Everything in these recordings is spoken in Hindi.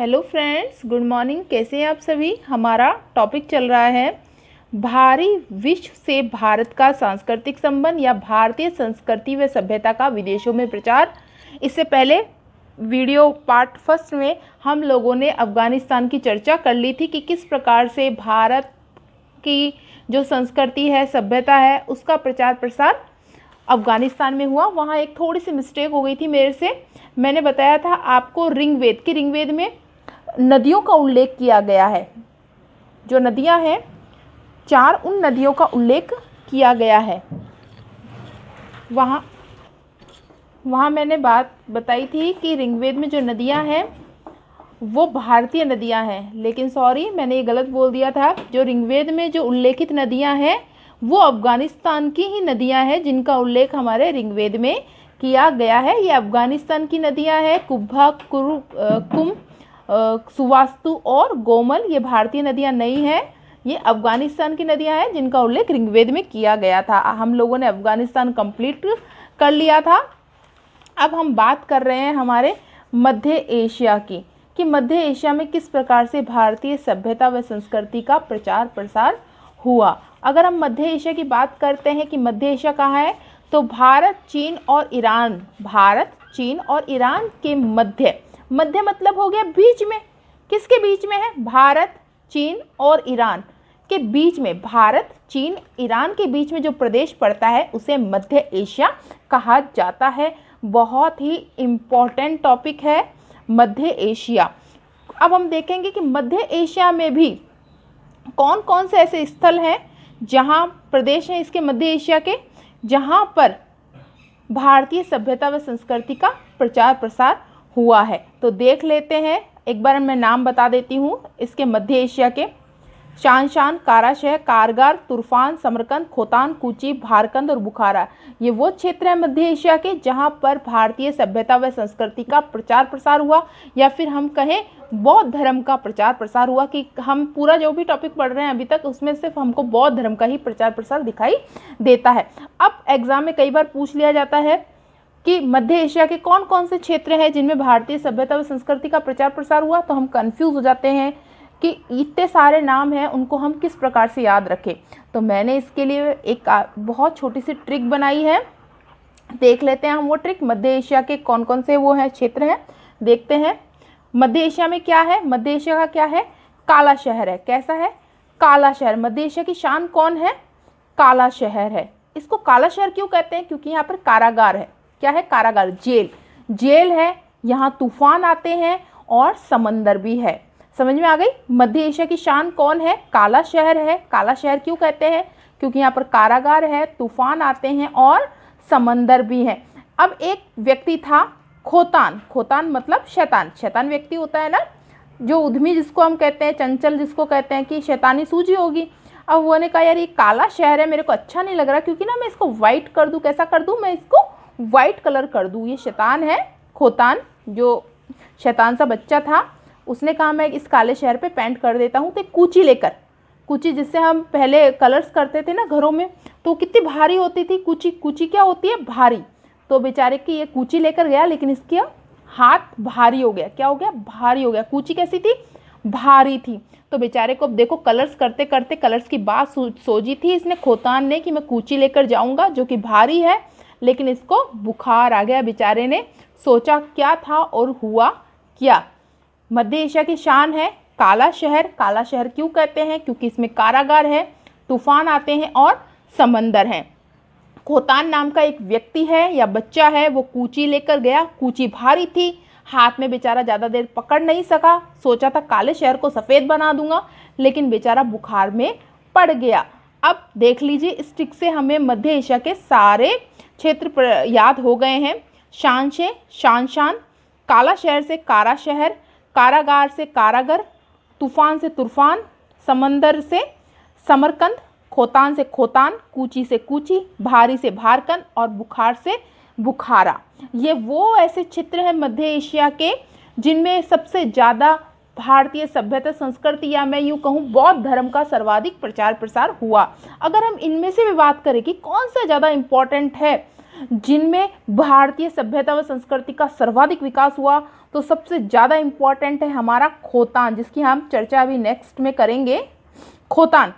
Hello friends, good morning. कैसे हैं आप सभी। हमारा टॉपिक चल रहा है बाहरी विश्व से भारत का सांस्कृतिक संबंध या भारतीय संस्कृति व सभ्यता का विदेशों में प्रचार। इससे पहले वीडियो पार्ट फर्स्ट में हम लोगों ने अफ़गानिस्तान की चर्चा कर ली थी कि किस प्रकार से भारत की जो संस्कृति है, सभ्यता है, उसका प्रचार प्रसार अफ़गानिस्तान में हुआ। वहाँ एक थोड़ी सी मिस्टेक हो गई थी मेरे से। मैंने बताया था आपको ऋग्वेद में नदियों का उल्लेख किया गया है। जो नदियाँ हैं 4, उन नदियों का उल्लेख किया गया है। वहाँ मैंने बात बताई थी कि ऋग्वेद में जो नदियाँ हैं वो भारतीय नदियाँ हैं, लेकिन सॉरी, मैंने ये गलत बोल दिया था। जो ऋग्वेद में जो उल्लेखित नदियाँ हैं वो अफ़गानिस्तान की ही नदियाँ हैं, जिनका उल्लेख हमारे ऋग्वेद में किया गया है। ये अफ़गानिस्तान की नदियाँ हैं। कुब्बा, कुम, सुवास्तु और गोमल, ये भारतीय नदियाँ नहीं हैं, ये अफ़गानिस्तान की नदियाँ हैं जिनका उल्लेख ऋग्वेद में किया गया था। हम लोगों ने अफ़गानिस्तान कंप्लीट कर लिया था। अब हम बात कर रहे हैं हमारे मध्य एशिया की, कि मध्य एशिया में किस प्रकार से भारतीय सभ्यता व संस्कृति का प्रचार प्रसार हुआ। अगर हम मध्य एशिया की बात करते हैं कि मध्य एशिया कहाँ है, तो भारत, चीन और ईरान के मध्य मतलब हो गया बीच में। किसके बीच में है? भारत, चीन और ईरान के बीच में। भारत, चीन, ईरान के बीच में जो प्रदेश पड़ता है उसे मध्य एशिया कहा जाता है। बहुत ही इम्पोर्टेंट टॉपिक है मध्य एशिया। अब हम देखेंगे कि मध्य एशिया में भी कौन कौन से ऐसे स्थल हैं, जहाँ प्रदेश हैं इसके मध्य एशिया के, जहाँ पर भारतीय सभ्यता व संस्कृति का प्रचार प्रसार हुआ है। तो देख लेते हैं, एक बार मैं नाम बता देती हूँ इसके मध्य एशिया के। शानशान, काराशह, कारगार, तुर्फान, समरकंद, खोतान, कूची, भारकंद और बुखारा, ये वो क्षेत्र है मध्य एशिया के जहाँ पर भारतीय सभ्यता व संस्कृति का प्रचार प्रसार हुआ, या फिर हम कहें बौद्ध धर्म का प्रचार प्रसार हुआ। कि हम पूरा जो भी टॉपिक पढ़ रहे हैं अभी तक, उसमें सिर्फ हमको बौद्ध धर्म का ही प्रचार प्रसार दिखाई देता है। अब एग्जाम में कई बार पूछ लिया जाता है कि मध्य एशिया के कौन कौन से क्षेत्र हैं जिनमें भारतीय सभ्यता व संस्कृति का प्रचार प्रसार हुआ, तो हम कंफ्यूज हो जाते हैं कि इतने सारे नाम हैं, उनको हम किस प्रकार से याद रखें। तो मैंने इसके लिए एक बहुत छोटी सी ट्रिक बनाई है। देख लेते हैं हम वो ट्रिक। मध्य एशिया के कौन कौन से वो हैं, क्षेत्र हैं, देखते हैं। मध्य एशिया में क्या है? मध्य एशिया का क्या है? काला शहर है। कैसा है? काला शहर। मध्य एशिया की शान कौन है? काला शहर है। इसको काला शहर क्यों कहते हैं? क्योंकि यहाँ पर कारागार है। क्या है? कारागार, जेल है। यहाँ तूफान आते हैं और समंदर भी है। समझ में आ गई? मध्य एशिया की शान कौन है? काला शहर है। काला शहर क्यों कहते हैं? क्योंकि यहाँ पर कारागार है, तूफान आते हैं और समंदर भी है। अब एक व्यक्ति था खोतान मतलब शैतान व्यक्ति होता है ना, जो उद्यमी जिसको हम कहते हैं, चंचल जिसको कहते हैं, कि शैतानी सूझी होगी। अब वो ने कहा यार ये काला शहर है, मेरे को अच्छा नहीं लग रहा, क्योंकि ना मैं इसको वाइट कर दूं। कैसा कर दूं? मैं इसको वाइट कलर कर दूं। ये शैतान है, खोतान, जो शैतान सा बच्चा था, उसने कहा मैं इस काले शहर पे पेंट कर देता हूँ। तो कूची जिससे हम पहले कलर्स करते थे ना घरों में, तो कितनी भारी होती थी कूची क्या होती है? भारी। तो बेचारे की ये कूची लेकर गया, लेकिन इसके हाथ भारी हो गया। क्या हो गया? भारी हो गया। कूची कैसी थी? भारी थी। तो बेचारे को अब देखो, कलर्स करते करते कलर्स की बात सोची थी इसने, खोतान ने, कि मैं कूची लेकर जाऊंगा जो कि भारी है, लेकिन इसको बुखार आ गया। बेचारे ने सोचा क्या था और हुआ क्या। मध्य एशिया की शान है काला शहर। काला शहर क्यों कहते हैं? क्योंकि इसमें कारागार है, तूफान आते हैं और समंदर है। खोतान नाम का एक व्यक्ति है या बच्चा है, वो कूची लेकर गया। कूची भारी थी, हाथ में बेचारा ज़्यादा देर पकड़ नहीं सका। सोचा था काले शहर को सफ़ेद बना दूंगा, लेकिन बेचारा बुखार में पड़ गया। अब देख लीजिए, इस ट्रिक से हमें मध्य एशिया के सारे क्षेत्र याद हो गए हैं। शान से शानशान, काला शहर से कारा शहर, कारागार से कारागर, तूफान से तुर्फान, समंदर से समरकंद, खोतान से खोतान, कूची से कूची, भारी से भारकंद और बुखार से बुखारा। ये वो ऐसे क्षेत्र हैं मध्य एशिया के जिनमें सबसे ज़्यादा भारतीय सभ्यता संस्कृति, या मैं यूँ कहूँ बौद्ध धर्म का सर्वाधिक प्रचार प्रसार हुआ। अगर हम इनमें से भी बात करें कि कौन सा ज़्यादा इम्पॉर्टेंट है, जिनमें भारतीय सभ्यता व संस्कृति का सर्वाधिक विकास हुआ, तो सबसे ज़्यादा इम्पॉर्टेंट है हमारा खोतान, जिसकी हम चर्चा अभी नेक्स्ट में करेंगे। खोतान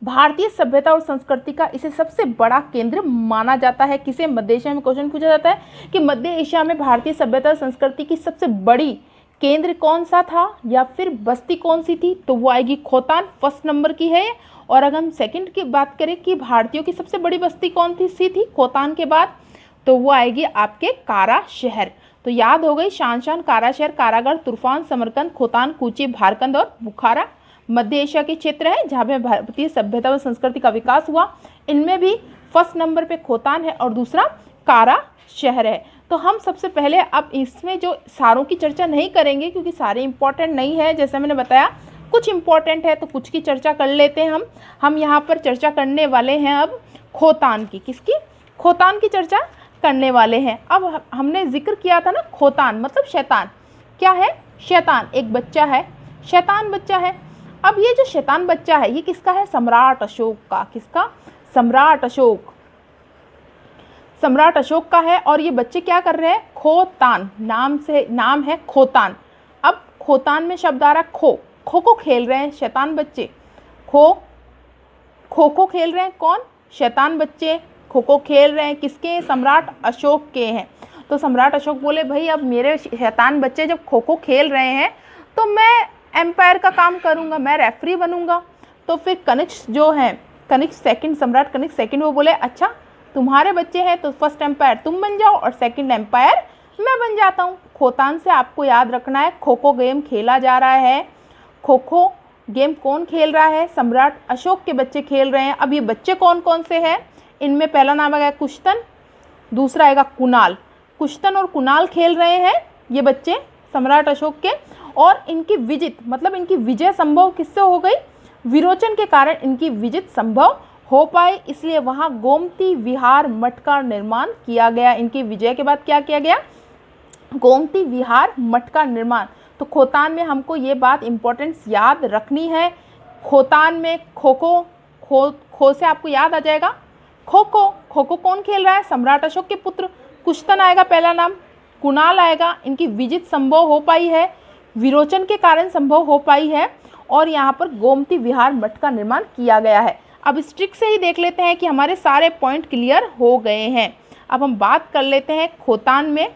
भारतीय सभ्यता और संस्कृति का इसे सबसे बड़ा केंद्र माना जाता है। किसे? मध्य एशिया में क्वेश्चन पूछा जाता है कि मध्य एशिया में भारतीय सभ्यता और संस्कृति की सबसे बड़ी केंद्र कौन सा था या फिर बस्ती कौन सी थी, तो वो आएगी खोतान, फर्स्ट नंबर की है। और अगर हम सेकंड की बात करें कि भारतीयों की सबसे बड़ी बस्ती कौन सी थी खोतान के बाद, तो वो आएगी आपके कारा शहर। तो याद हो गई शानशान, कारा शहर, कारागर, तुर्फान, समरकंद, खोतान, कूची, भारकंद और बुखारा मध्य एशिया के क्षेत्र है जहाँ पे भारतीय सभ्यता व संस्कृति का विकास हुआ। इनमें भी फर्स्ट नंबर पे खोतान है और दूसरा कारा शहर है। तो हम सबसे पहले अब इसमें जो सारों की चर्चा नहीं करेंगे क्योंकि सारे इंपॉर्टेंट नहीं है, जैसे मैंने बताया कुछ इंपॉर्टेंट है तो कुछ की चर्चा कर लेते हैं हम यहाँ पर चर्चा करने वाले हैं अब खोतान की। किसकी? खोतान की चर्चा करने वाले हैं। अब हमने जिक्र किया था ना खोतान मतलब शैतान। क्या है? शैतान एक बच्चा है, शैतान बच्चा है। अब ये जो शैतान बच्चा है ये किसका है? सम्राट अशोक का। किसका? सम्राट अशोक, सम्राट अशोक का है। और ये बच्चे क्या कर रहे हैं? खोतान, नाम है खोतान। अब खोतान में शब्द आ रहा है खो, खो खो खेल रहे हैं शैतान बच्चे। खो खो खेल रहे हैं कौन? शैतान बच्चे खो खो खेल रहे हैं। किसके? सम्राट अशोक के हैं। तो सम्राट अशोक बोले भाई अब मेरे शैतान बच्चे जब खो खो खेल रहे हैं तो मैं एम्पायर का काम करूंगा, मैं रेफरी बनूंगा। तो फिर कनिष्क जो है, कनिष्क सेकंड, सम्राट कनिष्क सेकंड, वो बोले अच्छा तुम्हारे बच्चे हैं तो फर्स्ट एम्पायर तुम बन जाओ और सेकंड एम्पायर मैं बन जाता हूँ। खोतान से आपको याद रखना है खो खो गेम खेला जा रहा है। खो खो गेम कौन खेल रहा है? सम्राट अशोक के बच्चे खेल रहे हैं। अब ये बच्चे कौन कौन से हैं? इनमें पहला नाम आएगा कुश्तन, दूसरा आएगा कुणाल। कुश्तन और कुणाल खेल रहे हैं ये बच्चे सम्राट अशोक के। और इनकी विजित मतलब इनकी विजय संभव किससे हो गई? विरोचन के कारण इनकी विजित संभव हो पाए, इसलिए वहाँ गोमती विहार मठ का निर्माण किया गया। इनकी विजय के बाद क्या किया गया? गोमती विहार मठ का निर्माण। तो खोतान में हमको ये बात इंपॉर्टेंस याद रखनी है। खोतान में खो खो से आपको याद आ जाएगा खो खो कौन खेल रहा है? सम्राट अशोक के पुत्र कुश्तन आएगा पहला नाम, कुणाल आएगा। इनकी विजित संभव हो पाई है, विरोचन के कारण संभव हो पाई है और यहाँ पर गोमती विहार मठ का निर्माण किया गया है। अब इस ट्रिक से ही देख लेते हैं कि हमारे सारे पॉइंट क्लियर हो गए हैं। अब हम बात कर लेते हैं खोतान में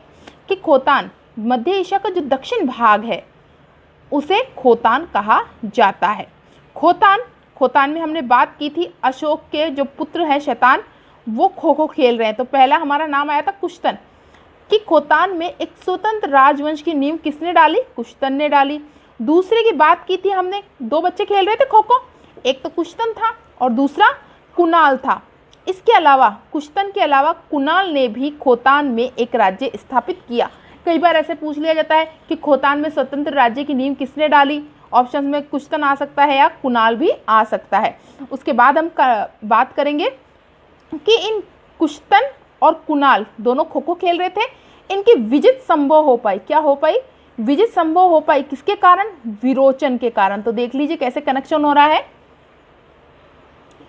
कि खोतान मध्य एशिया का जो दक्षिण भाग है उसे खोतान कहा जाता है। खोतान में हमने बात की थी अशोक के जो पुत्र हैं शैतान वो खो खो खेल रहे हैं। तो पहला हमारा नाम आया था कुश्तन कि खोतान में एक स्वतंत्र राजवंश की नींव किसने डाली? कुश्तन ने डाली। दूसरे की बात की थी हमने, दो बच्चे खेल रहे थे खो खो, एक तो कुश्तन था और दूसरा कुणाल था। इसके अलावा कुश्तन के अलावा कुणाल ने भी खोतान में एक राज्य स्थापित किया। कई बार ऐसे पूछ लिया जाता है कि खोतान में स्वतंत्र राज्य की नींव किसने डाली? ऑप्शन में कुश्तन आ सकता है या कुणाल भी आ सकता है। उसके बाद हम बात करेंगे कि इन कुश्तन और कुणाल दोनों खो खो खेल रहे थे, इनकी विजित संभव हो पाई। क्या हो पाई? विजित संभव हो पाई। किसके कारण? विरोचन के कारण। तो देख लीजिए कैसे कनेक्शन हो रहा है।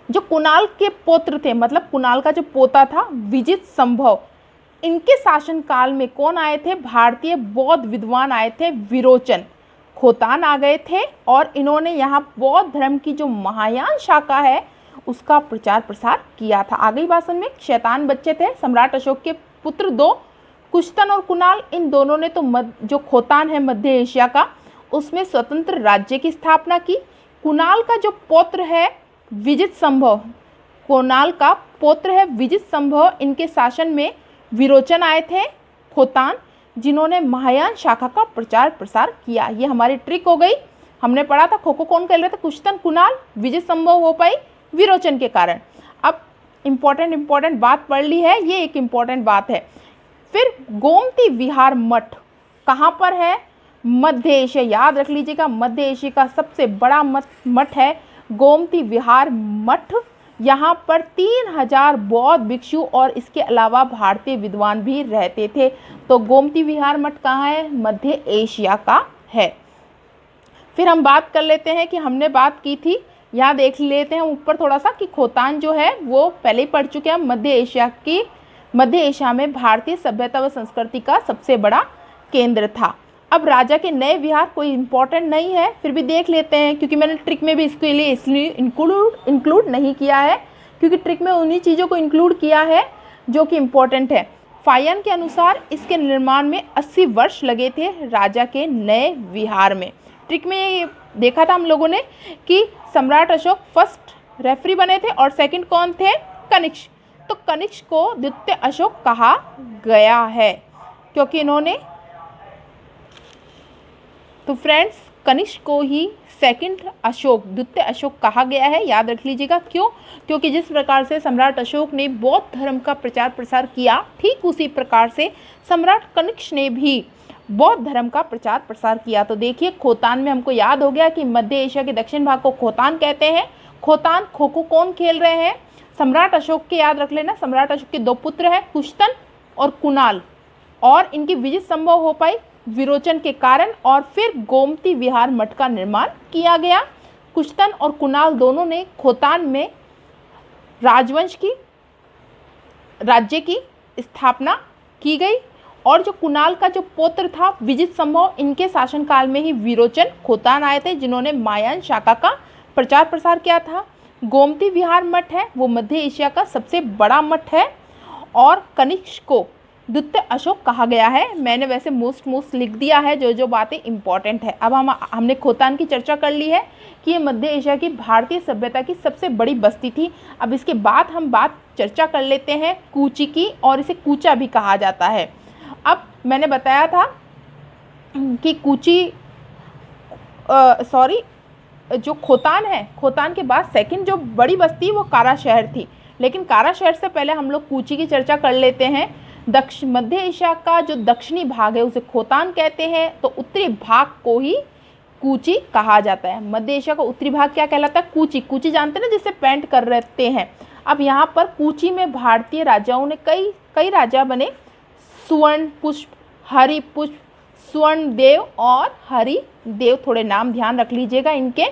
जो कुणाल के पुत्र थे मतलब कुणाल का जो पोता था विजित संभव, इनके शासनकाल में कौन आए थे? भारतीय बौद्ध विद्वान आए थे विरोचन। खोतान आ गए थे और इन्होंने यहाँ बौद्ध धर्म की जो महायान शाखा है उसका प्रचार प्रसार किया था। आ गई बात समझ में? शैतान बच्चे थे सम्राट अशोक के पुत्र दो, कुश्तन और कुणाल, इन दोनों ने तो जो खोतान है मध्य एशिया का उसमें स्वतंत्र राज्य की स्थापना की। कुणाल का जो पौत्र है विजित संभव, कुणाल का पौत्र है विजित संभव, इनके शासन में विरोचन आए थे खोतान जिन्होंने महायान शाखा का प्रचार प्रसार किया। ये हमारी ट्रिक हो गई। हमने पढ़ा था खो खो कौन खेल रहे थे? कुश्तन कुणाल, विजित संभव हो पाई विरोचन के कारण। अब इम्पोर्टेंट बात पढ़ ली है, ये एक इम्पॉर्टेंट बात है। फिर गोमती विहार मठ कहाँ पर है? मध्य एशिया। याद रख लीजिएगा मध्य एशिया का सबसे बड़ा मठ है गोमती विहार मठ। यहाँ पर 3000 बौद्ध भिक्षु और इसके अलावा भारतीय विद्वान भी रहते थे। तो गोमती विहार मठ कहाँ है? मध्य एशिया का है। फिर हम बात कर लेते हैं कि हमने बात की थी, यहाँ देख लेते हैं ऊपर थोड़ा सा कि खोतान जो है वो पहले ही पढ़ चुके हैं, मध्य एशिया की मध्य एशिया में भारतीय सभ्यता व संस्कृति का सबसे बड़ा केंद्र था। अब राजा के नए विहार कोई इंपॉर्टेंट नहीं है, फिर भी देख लेते हैं, क्योंकि मैंने ट्रिक में भी इसके लिए इसलिए इंक्लूड नहीं किया है, क्योंकि ट्रिक में उन्हीं चीज़ों को इंक्लूड किया है जो कि इम्पोर्टेंट है। फायन के अनुसार इसके निर्माण में 80 वर्ष लगे थे राजा के नए विहार में। ट्रिक में ये देखा था हम लोगों ने कि सम्राट अशोक फर्स्ट रेफरी बने थे और सेकंड कौन थे, कनिष्क। तो कनिष्क को द्वितीय अशोक कहा गया है क्योंकि इन्होंने, तो फ्रेंड्स कनिष्क को ही सेकंड अशोक, द्वितीय अशोक कहा गया है। याद रख लीजिएगा क्यों, क्योंकि जिस प्रकार से सम्राट अशोक ने बौद्ध धर्म का प्रचार प्रसार किया, ठीक उसी प्रकार से सम्राट कनिष्क ने भी बौद्ध धर्म का प्रचार प्रसार किया। तो देखिए खोतान में हमको याद हो गया कि मध्य एशिया के दक्षिण भाग को खोतान कहते हैं। खोतान खो खो कौन खेल रहे हैं, सम्राट अशोक के, याद रख लेना। सम्राट अशोक के 2 पुत्र हैं, कुश्तन और कुणाल, और इनकी विजय संभव हो पाई विरोचन के कारण, और फिर गोमती विहार मठ का निर्माण किया गया। कुश्तन और कुणाल दोनों ने खोतान में राजवंश की, राज्य की स्थापना की गई, और जो कुणाल का जो पुत्र था विजित संभव, इनके शासनकाल में ही विरोचन खोतान आए थे, जिन्होंने महायान शाखा का प्रचार प्रसार किया था। गोमती विहार मठ है वो मध्य एशिया का सबसे बड़ा मठ है, और कनिष्क को द्वितीय अशोक कहा गया है। मैंने वैसे मोस्ट लिख दिया है जो बातें इंपॉर्टेंट है। अब हमने खोतान की चर्चा कर ली है कि ये मध्य एशिया की भारतीय सभ्यता की सबसे बड़ी बस्ती थी। अब इसके बाद हम चर्चा कर लेते हैं कूची की, और इसे कूचा भी कहा जाता है। अब मैंने बताया था कि कूची जो खोतान है, खोतान के बाद सेकंड जो बड़ी बस्ती वो कारा शहर थी, लेकिन कारा शहर से पहले हम लोग कूची की चर्चा कर लेते हैं। मध्य एशिया का जो दक्षिणी भाग है उसे खोतान कहते हैं, तो उत्तरी भाग को ही कूची कहा जाता है। मध्य एशिया का उत्तरी भाग क्या कहलाता है, कूची। कूची जानते हैं ना, जिससे पेंट कर रहते हैं। अब यहाँ पर कूची में भारतीय राजाओं ने कई राजा बने, सुवर्ण पुष्प, हरि पुष्प, स्वर्ण देव और हरिदेव, थोड़े नाम ध्यान रख लीजिएगा इनके।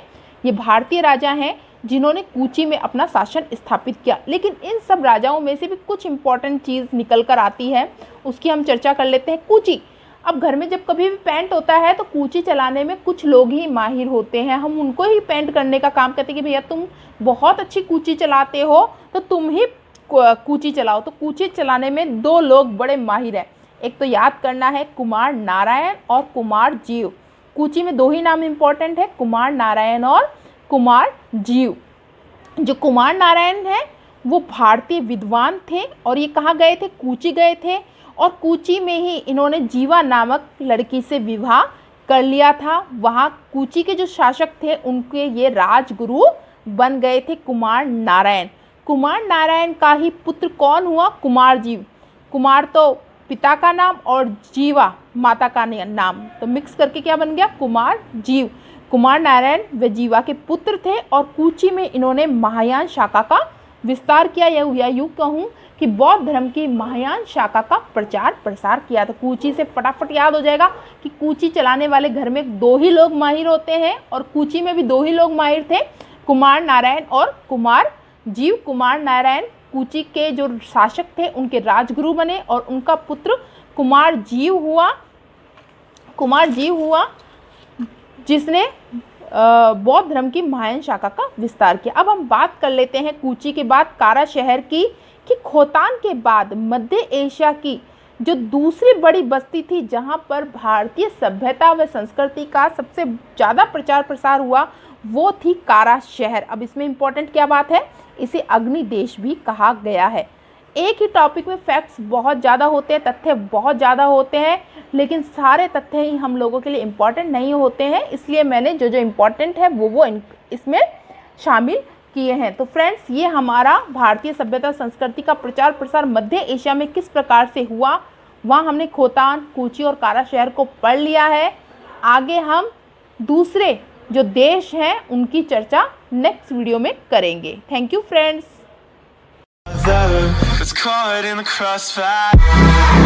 ये भारतीय राजा हैं जिन्होंने कूची में अपना शासन स्थापित किया। लेकिन इन सब राजाओं में से भी कुछ इंपॉर्टेंट चीज़ निकल कर आती है, उसकी हम चर्चा कर लेते हैं। कूची, अब घर में जब कभी भी पेंट होता है तो कूची चलाने में कुछ लोग ही माहिर होते हैं, हम उनको ही पेंट करने का काम करते हैं कि भैया तुम बहुत अच्छी कूची चलाते हो तो तुम ही कूची चलाओ। तो कूची चलाने में 2 लोग बड़े माहिर हैं, एक तो याद करना है कुमार नारायण और कुमार जीव। कूची में 2 ही नाम इंपॉर्टेंट है, कुमार नारायण और कुमार जीव। जो कुमार नारायण है वो भारतीय विद्वान थे, और ये कहाँ गए थे, कूची गए थे, और कूची में ही इन्होंने जीवा नामक लड़की से विवाह कर लिया था। वहाँ कूची के जो शासक थे उनके ये राजगुरु बन गए थे कुमार नारायण। कुमार नारायण का ही पुत्र कौन हुआ, कुमार जीव। कुमार तो पिता का नाम और जीवा माता का नाम, तो मिक्स करके क्या बन गया, कुमार जीव। कुमार नारायण व जीवा के पुत्र थे, और कूची में इन्होंने महायान शाखा का विस्तार किया, या यूँ कहूँ कि बौद्ध धर्म की महायान शाखा का प्रचार प्रसार किया। तो कूची से फटाफट याद हो जाएगा कि कूची चलाने वाले घर में 2 ही लोग माहिर होते हैं, और कूची में भी 2 ही लोग माहिर थे, कुमार नारायण और कुमार जीव। कुमार नारायण कूची के जो शासक थे उनके राजगुरु बने, और उनका पुत्र कुमार जीव हुआ जिसने बौद्ध धर्म की महायान शाखा का विस्तार किया। अब हम बात कर लेते हैं कूची के बाद कारा शहर की, कि खोतान के बाद मध्य एशिया की जो दूसरी बड़ी बस्ती थी जहां पर भारतीय सभ्यता व संस्कृति का सबसे ज़्यादा प्रचार प्रसार हुआ, वो थी कारा शहर। अब इसमें इंपॉर्टेंट क्या बात है, इसे अग्नि देश भी कहा गया है। एक ही टॉपिक में फैक्ट्स बहुत ज़्यादा होते हैं, तथ्य बहुत ज़्यादा होते हैं, लेकिन सारे तथ्य ही हम लोगों के लिए इम्पॉर्टेंट नहीं होते हैं, इसलिए मैंने जो इम्पॉर्टेंट है वो इसमें शामिल किए हैं। तो फ्रेंड्स, ये हमारा भारतीय सभ्यता संस्कृति का प्रचार प्रसार मध्य एशिया में किस प्रकार से हुआ, वहाँ हमने खोतान, कूची और कारा शहर को पढ़ लिया है। आगे हम दूसरे जो देश हैं उनकी चर्चा नेक्स्ट वीडियो में करेंगे। Thank you friends. It's caught in the crossfire.